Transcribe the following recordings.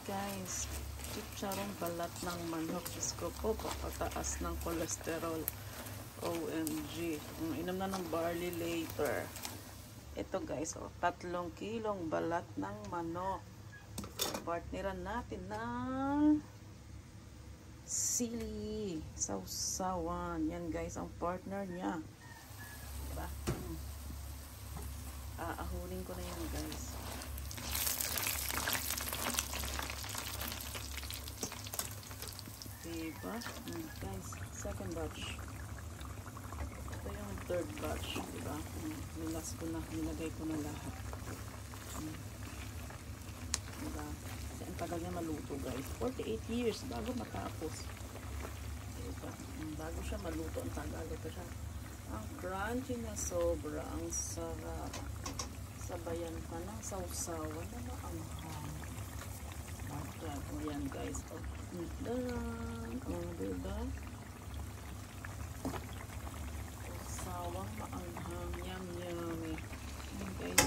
guys, chicharong balat ng manok. Diyos ko po, papataas ng cholesterol. OMG. Inom na ng barley later. Ito guys, 3 kilong balat ng manok. Partneran natin ng sili, sausawan. Yan guys, ang partner niya. Diba? Aahunin ko na yan guys. Diba? Guys, second batch. Ito yung third batch. Diba? Nilas ko na, nilagay ko na lahat. Diba? Kasi ang tagal niya maluto guys. 48 years bago matapos. Diba? Bago siya maluto, ang tagal. Ito siya. Ang crunchy niya, sobrang sarap. Sabayan pa ng sausawan na maanghang. Ayan guys. Diba? Sausawan maanghang. Yum yummy. Ayan guys.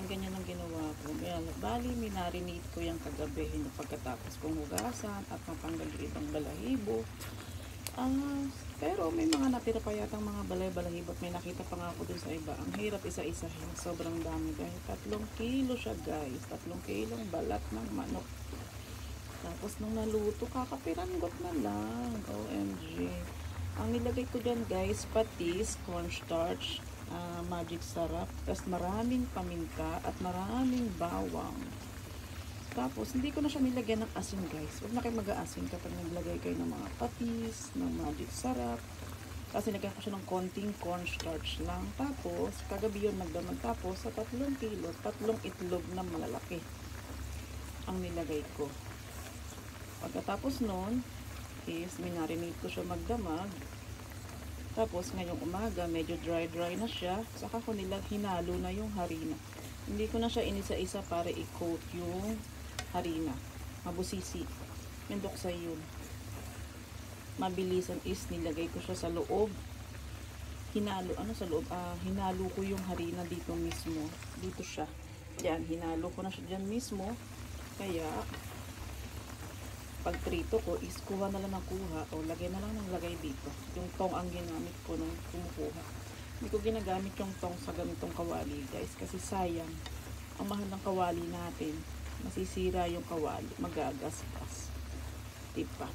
Ganyan ang ginawa ko. Bali, minarinate ko yung kagabi pagkatapos kong hugasan at matanggal ibang balahibo. Pero may mga natira pa yatang mga balay-balahibo at may nakita pa nga ako dun sa iba. Ang hirap isa-isahin. Sobrang dami guys. 3 kilo siya guys. 3 kilong balat ng manok. Tapos nung naluto, kakapiranggot na lang. OMG. Ang nilagay ko dyan guys, patis, cornstarch, magic sarap, tapos maraming paminta at maraming bawang. Tapos hindi ko na siya nilagyan ng asin guys. Huwag na kayo mag-aasin kapag naglagay kayo ng mga patis, ng magic sarap. Kasi nilagyan ko siya ng konting cornstarch lang. Tapos kagabi yun nagdaman. Tapos sa 3 kilo, 3 itlog na malalaki ang nilagay ko. Pagkatapos nun is minarinate ko siya magdamag. Tapos ngayong umaga medyo dry na siya. Saka ko hinalo na yung harina. Hindi ko na siya inisa-isa para i-coat yung harina. Mabusisi. Mindok sa yun. Mabilisan is nilagay ko siya sa loob. Hinalo sa loob? Hinalo ko yung harina dito mismo. Dito siya. Yan, hinalo ko na siya dyan mismo. Kaya pag prito ko is kuha na lang ng kuha o lagay na lang ng lagay dito. Yung tong ang ginamit ko nung kumukuha. Hindi ko ginagamit yung tong sa ganitong kawali guys kasi sayang. Ang mahal ng kawali natin, masisira yung kawali, magagasgas. Diba?